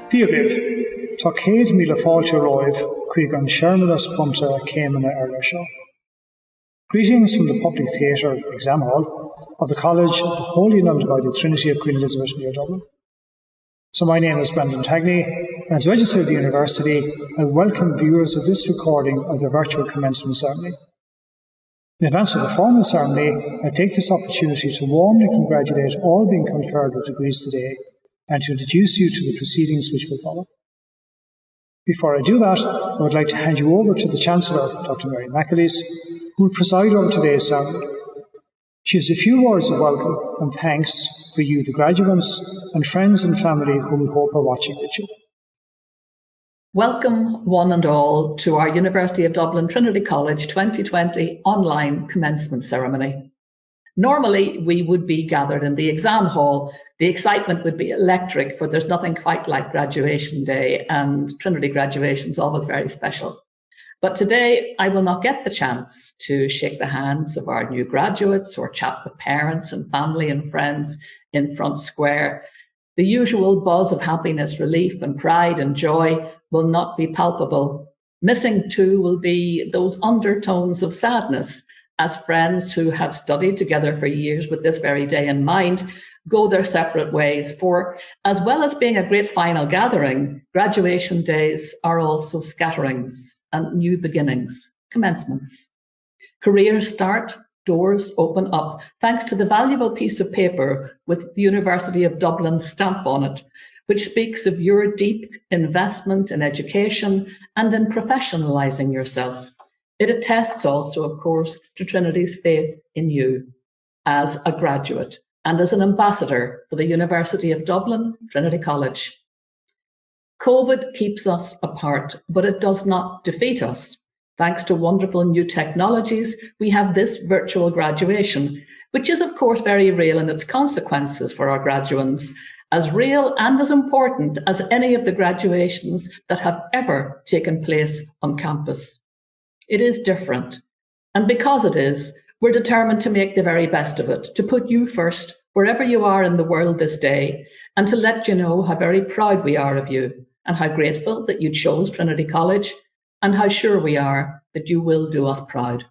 Díobh, tá céad míle fáilte roimh chuig an seirmelas bunta céimena Show. Greetings from the Public Theatre Exam Hall of the College of the Holy and Undivided Trinity of Queen Elizabeth near Dublin. So my name is Brendan Tagney, and as Registrar of the University, I welcome viewers of this recording of the virtual commencement ceremony. In advance of the formal ceremony, I take this opportunity to warmly congratulate all being conferred with degrees today and to introduce you to the proceedings which will follow. Before I do that, I would like to hand you over to the Chancellor, Dr. Mary McAleese, who will preside over today's ceremony. She has a few words of welcome and thanks for you, the graduates, and friends and family whom we hope are watching with you. Welcome, one and all, to our University of Dublin Trinity College 2020 online commencement ceremony. Normally, we would be gathered in the exam hall. The excitement would be electric, for there's nothing quite like graduation day, and Trinity graduation is always very special. But today, I will not get the chance to shake the hands of our new graduates or chat with parents and family and friends in Front Square. The usual buzz of happiness, relief and pride and joy will not be palpable. Missing too will be those undertones of sadness as friends who have studied together for years with this very day in mind go their separate ways. For as well as being a great final gathering, graduation days are also scatterings and new beginnings, commencements. Careers start, doors open up, thanks to the valuable piece of paper with the University of Dublin's stamp on it, which speaks of your deep investment in education and in professionalising yourself. It attests also, of course, to Trinity's faith in you as a graduate and as an ambassador for the University of Dublin Trinity College. COVID keeps us apart, but it does not defeat us. Thanks to wonderful new technologies, we have this virtual graduation, which is, of course, very real in its consequences for our graduands, as real and as important as any of the graduations that have ever taken place on campus. It is different, and because it is, we're determined to make the very best of it, to put you first wherever you are in the world this day, and to let you know how very proud we are of you, and how grateful that you chose Trinity College, and how sure we are that you will do us proud.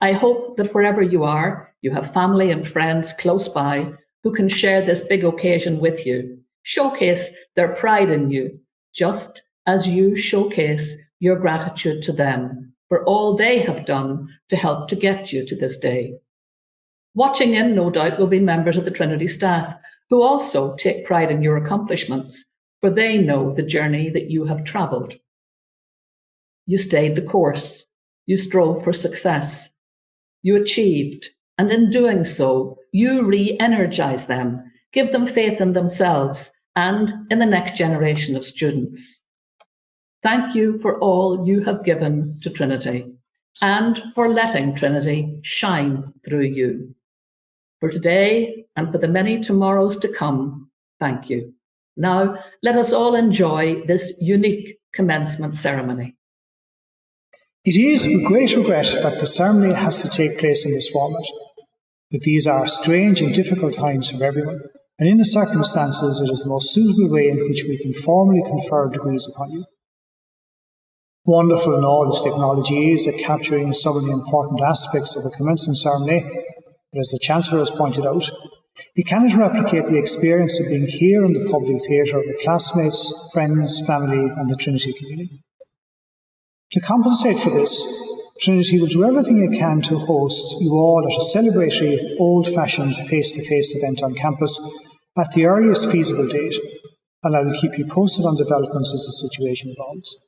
I hope that wherever you are, you have family and friends close by who can share this big occasion with you, showcase their pride in you, just as you showcase your gratitude to them for all they have done to help to get you to this day. Watching in, no doubt, will be members of the Trinity staff who also take pride in your accomplishments, for they know the journey that you have travelled. You stayed the course, you strove for success, you achieved, and in doing so, you re-energize them, give them faith in themselves and in the next generation of students. Thank you for all you have given to Trinity and for letting Trinity shine through you. For today and for the many tomorrows to come, thank you. Now, let us all enjoy this unique commencement ceremony. It is with great regret that the ceremony has to take place in this format. But these are strange and difficult times for everyone, and in the circumstances, it is the most suitable way in which we can formally confer degrees upon you. Wonderful in all this technology is at capturing some of the important aspects of the commencement ceremony, but as the Chancellor has pointed out, it cannot replicate the experience of being here in the public theatre with classmates, friends, family and the Trinity community. To compensate for this, Trinity will do everything it can to host you all at a celebratory, old-fashioned, face-to-face event on campus at the earliest feasible date, and I will keep you posted on developments as the situation evolves.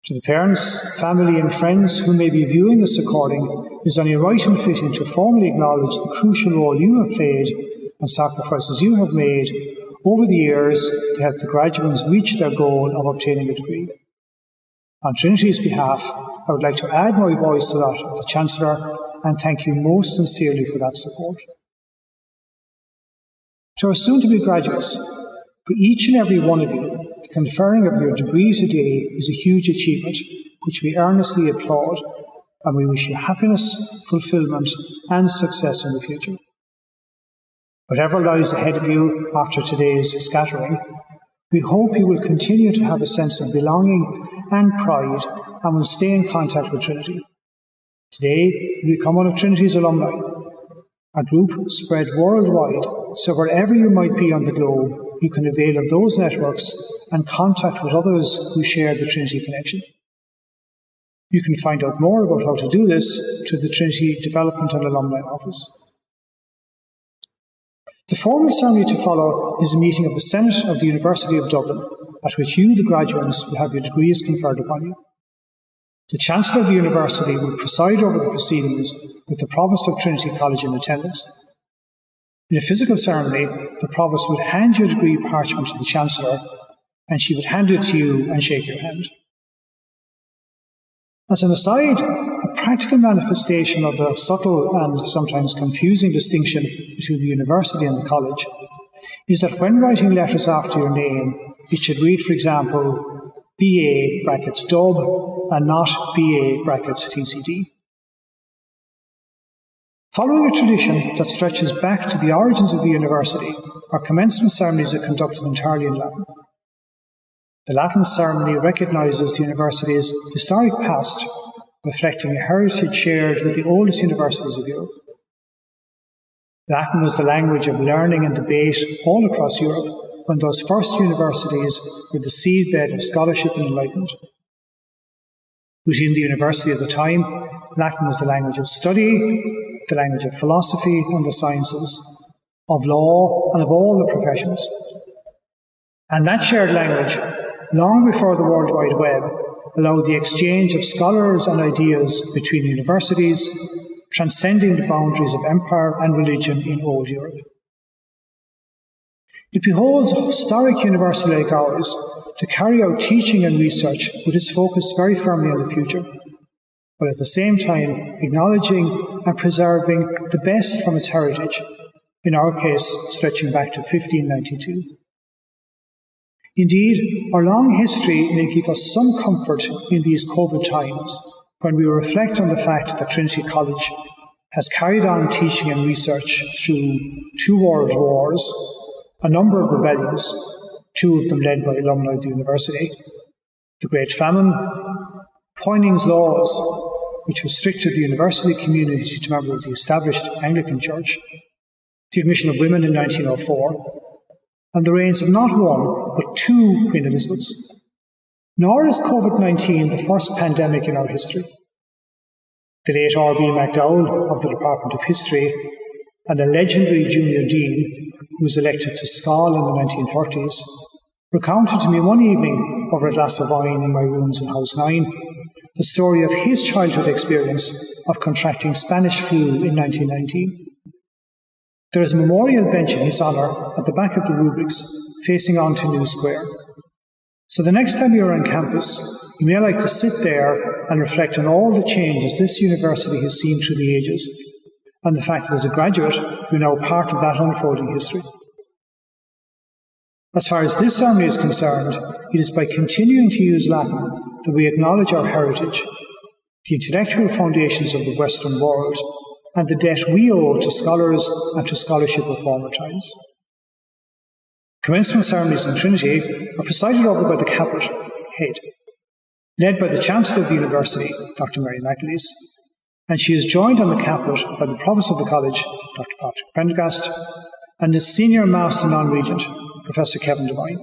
To the parents, family and friends who may be viewing this recording, it is only right and fitting to formally acknowledge the crucial role you have played and sacrifices you have made over the years to help the graduates reach their goal of obtaining a degree. On Trinity's behalf, I would like to add my voice to that of the Chancellor and thank you most sincerely for that support. To our soon-to-be graduates, for each and every one of you, the conferring of your degree today is a huge achievement, which we earnestly applaud, and we wish you happiness, fulfilment, and success in the future. Whatever lies ahead of you after today's scattering, we hope you will continue to have a sense of belonging and pride and will stay in contact with Trinity. Today, you become one of Trinity's alumni, a group spread worldwide, so wherever you might be on the globe, you can avail of those networks and contact with others who share the Trinity connection. You can find out more about how to do this through the Trinity Development and Alumni Office. The formal ceremony to follow is a meeting of the Senate of the University of Dublin, at which you, the graduates, will have your degrees conferred upon you. The Chancellor of the University will preside over the proceedings with the Provost of Trinity College in attendance. In a physical ceremony, the Provost would hand your degree parchment to the Chancellor, and she would hand it to you and shake your hand. As an aside, a practical manifestation of the subtle and sometimes confusing distinction between the university and the college is that when writing letters after your name, it should read, for example, BA brackets Dub and not BA brackets TCD. Following a tradition that stretches back to the origins of the university, our commencement ceremonies are conducted entirely in Latin. The Latin ceremony recognises the university's historic past, reflecting a heritage shared with the oldest universities of Europe. Latin was the language of learning and debate all across Europe when those first universities were the seedbed of scholarship and enlightenment. Within the university at the time, Latin was the language of study, the language of philosophy and the sciences, of law and of all the professions. And that shared language, long before the World Wide Web, allowed the exchange of scholars and ideas between universities, transcending the boundaries of empire and religion in old Europe. It beholds a historic university like ours to carry out teaching and research with its focus very firmly on the future, but at the same time acknowledging and preserving the best from its heritage, in our case stretching back to 1592. Indeed, our long history may give us some comfort in these COVID times when we reflect on the fact that Trinity College has carried on teaching and research through 2 world wars, a number of rebellions, 2 of them led by alumni of the university, the Great Famine, Poyning's Laws, which restricted the university community to members of the established Anglican Church, the admission of women in 1904, and the reigns of not one, but 2 Queen Elizabeths. Nor is COVID-19 the first pandemic in our history. The late R.B. MacDowell of the Department of History and a legendary junior dean who was elected to Scal in the 1930s recounted to me one evening over a glass of wine in my rooms in House 9 the story of his childhood experience of contracting Spanish flu in 1919. There is a memorial bench in his honour at the back of the rubrics, facing on to New Square. So the next time you are on campus, you may like to sit there and reflect on all the changes this university has seen through the ages, and the fact that as a graduate, you're now part of that unfolding history. As far as this ceremony is concerned, it is by continuing to use Latin that we acknowledge our heritage, the intellectual foundations of the Western world, and the debt we owe to scholars and to scholarship of former times. Commencement ceremonies in Trinity are presided over by the caput, head, led by the Chancellor of the University, Dr. Mary McAleese, and she is joined on the caput by the Provost of the College, Dr. Patrick Prendergast, and the Senior Master Non-Regent, Professor Kevin Devine.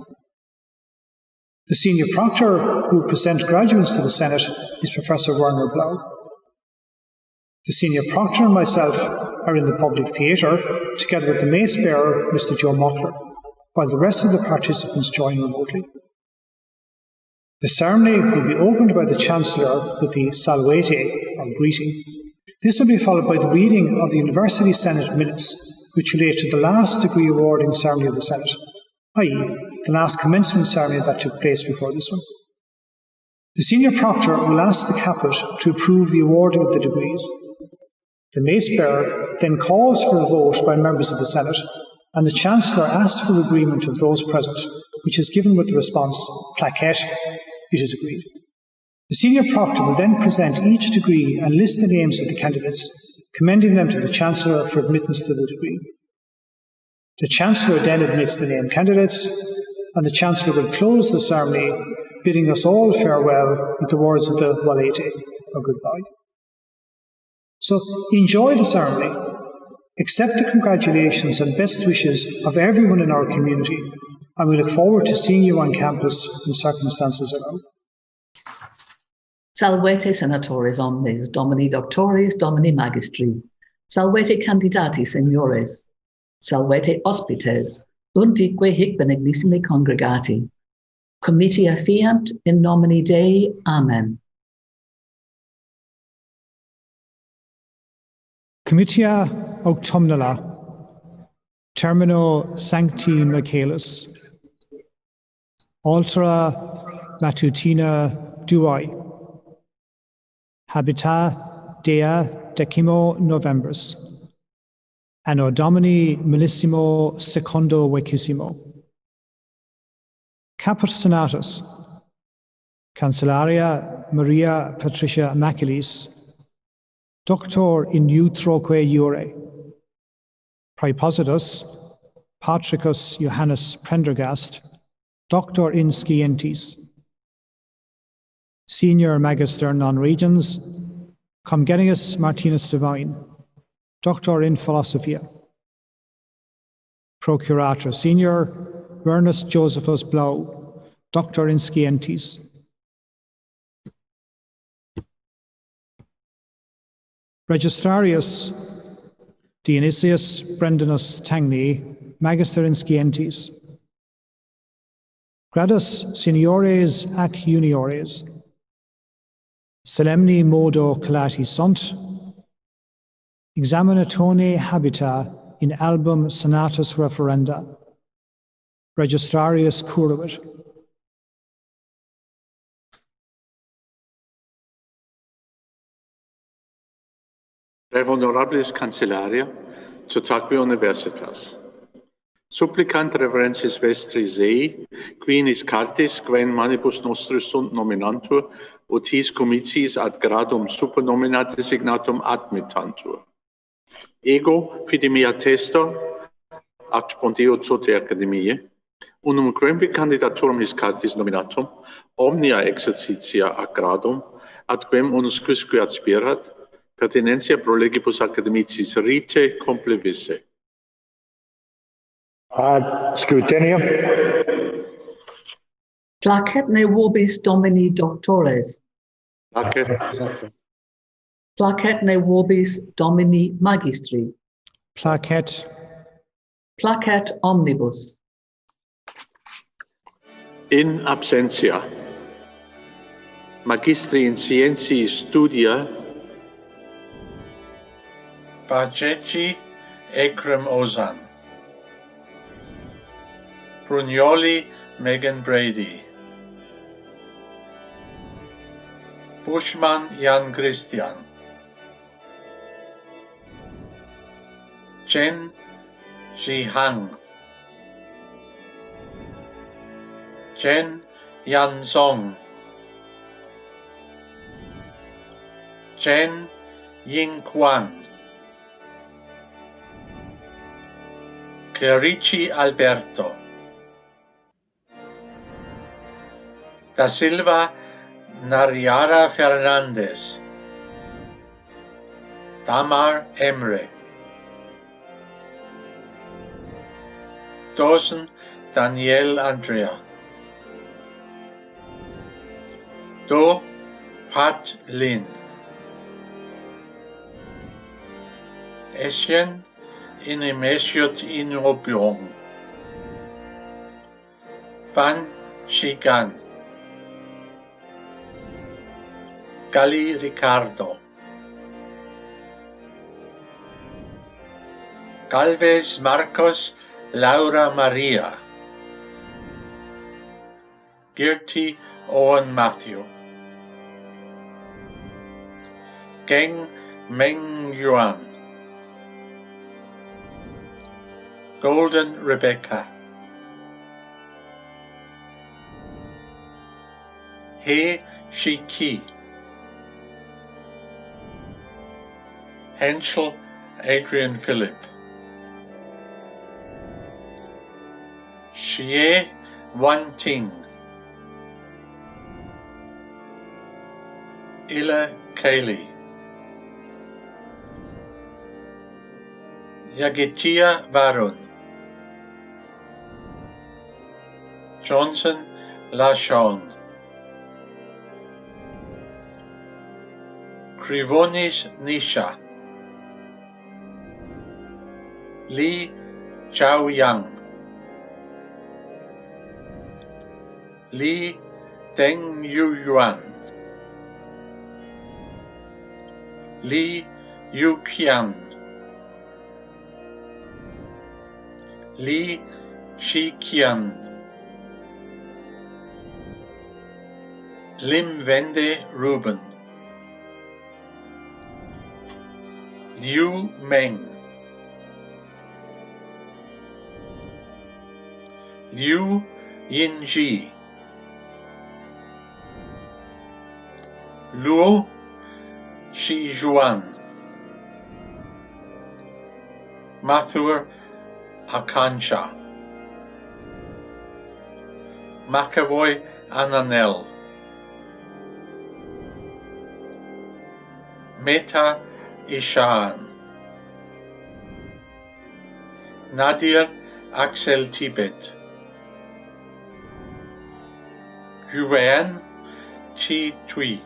The Senior Proctor who will present graduates to the Senate is Professor Werner Blau. The Senior Proctor and myself are in the public theatre, together with the Mace Bearer, Mr. Joe Muckler, while the rest of the participants join remotely. The ceremony will be opened by the Chancellor with the Salvete, or greeting. This will be followed by the reading of the University Senate minutes, which relate to the last degree awarding ceremony of the Senate, i.e., the last commencement ceremony that took place before this one. The Senior Proctor will ask the caput to approve the awarding of the degrees. The Mace Bearer then calls for a vote by members of the Senate, and the Chancellor asks for agreement of those present, which is given with the response, plaquette, it is agreed. The Senior Proctor will then present each degree and list the names of the candidates, commending them to the Chancellor for admittance to the degree. The Chancellor then admits the named candidates, and the Chancellor will close the ceremony, bidding us all farewell with the words of the Walete, or goodbye. So enjoy the ceremony, accept the congratulations and best wishes of everyone in our community, and we look forward to seeing you on campus when circumstances allow. Salvete senatores omnes, domini doctores, domini magistri, salvete candidati seniores, salvete hospites, undique hic benignissimi congregati. Comitia fiant in nomine Dei. Amen. Comitia autumnala, termino sancti Michaelis, altera matutina duae, habita dea decimo Novembris, anno Domini millesimo secondo vicissimo. Caput Senatus, Cancellaria Maria Patricia Maculis, Doctor in utroque iure, Praepositus Patricus Johannes Prendergast, Doctor in scientis, Senior Magister non regens, Comgenius Martinus Divine, Doctor in Philosophia, Procurator Senior Ernest Josephus Blau, Doctor in scientis, Registrarius Dionysius Brendanus Tangni, Magister in scientis, Gradus Seniores ac Juniores, Solemni modo collati sunt, examinatone habita in album senatus referenda, Registrarius curabit. Rev honorabilis Cancellaria, Tutaque Universitas. Supplicant reverensis vestris ei, qui in his cartis, quen manibus nostris sunt nominantur, ut his comitiis ad gradum supernominat designatum admittantur. Ego fide mea testo, ac ponteo tote academiae, unum quemque candidaturum his cartis nominatum, omnia exercitia ac gradum, ad quem unus quisque aspirat, pertinentia prolegibus academicis rite complevisse. Ad scrutinium. Placet ne vobis domini doctores. Placet. Placet ne vobis domini magistri. Placet. Placet omnibus. In absentia. Magistri in scientiae studia. Paceci ecrem osan. Brugnoli Megan Brady. Bushman Jan Christian. Chen Zhihang. Chen Yan Song. Chen Ying Quan. Clerici Alberto. Da Silva Nariara Fernandez. Tamar Emre. Dawson Daniel Andrea. Do Pat Lin. Esien in emesiot in opium. Van Shigan. Gali Ricardo. Galvez Marcos Laura Maria. Girty Owen Matthew. Geng Meng Yuan. Golden Rebecca. He Shiki. Henschel Adrian Philip. Shie Wan Ting. Ila Kaylee. Yagetia Varun. Johnson Lashon. Krivonis Nisha. Li Chao Yang. Li Deng Yu Yuan. Li Yu Qian. Li Shi Qian. Lim Wende Ruben. Liu Meng. Liu Yinji. Luo Shijuan. Mathur Akansha. McAvoy Ananel. Meta Ishan. Nadir Axel Tibet. Yuan Chi Tui.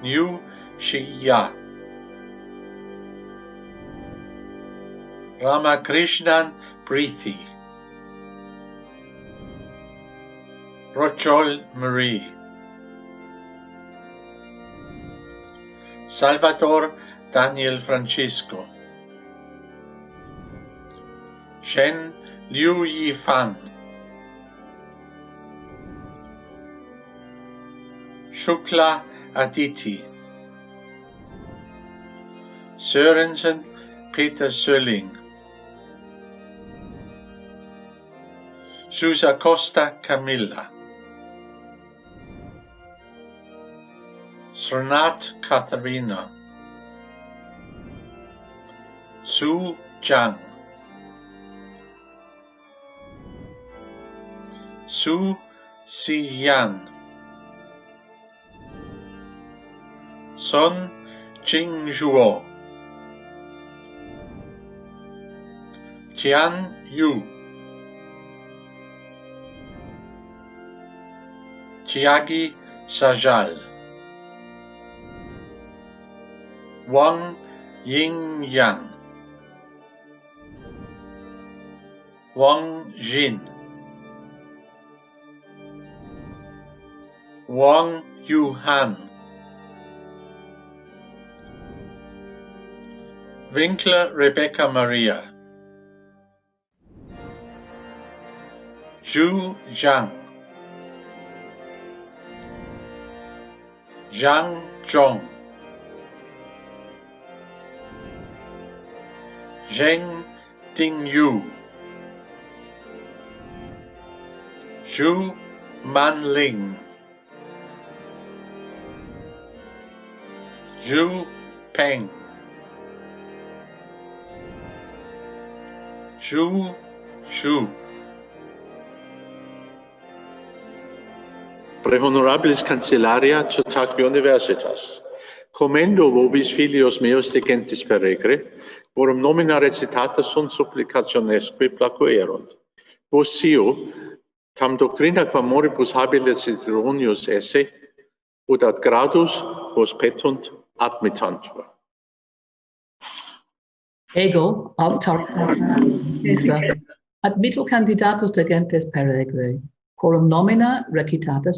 New Shia. Ramakrishnan Preeti. Rochol Marie. Salvatore Daniel Francisco. Shen Liu Yifan. Shukla Aditi. Sørensen Peter Sølling. Susa Costa Camilla. Srnat Katharina. Su Zhang. Su Xiyan. Sun Jingzhuo. Tian Yu. Tiagi Sajal. Wang Ying Yang. Wang Jin. Wang Yuhan. Winkler Rebecca Maria. Zhu Zhang. Zhang Zhong. Zheng Dingyu. Zhu Manling. Zhu Peng. Zhu Shu. Prehonorabilis Cancellaria Cetaque Universitas. Commendo vobis filios meos de gentis peregre, vorum nomina recitata sunt supplicationesque placuerunt. Vos sio, tam doctrina quam moribus habeles idronius esse, ut ad gradus vos petunt admittantur. Ego auctoritatis admitto candidatus de gentes peregre, quorum nomina recitata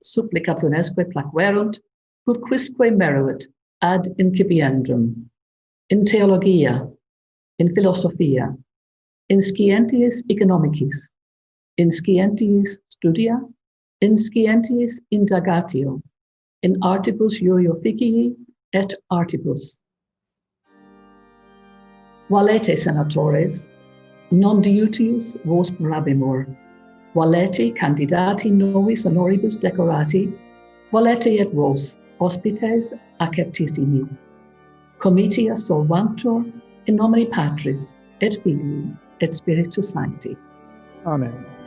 supplicationesque placuerunt, ut quisque meruit ad incipiendum, in theologia, in philosophia, in scientiis economicis, in scientiis studia, in scientiis indagatio, in artibus iurioficii et artibus. Valete, senatores, non diutius vos parabimur, valete candidati novis honoribus decorati, valete et vos, hospites acceptissimi. Comitia solvantur in nomine Patris, et Filii, et Spiritus Sancti. Amen.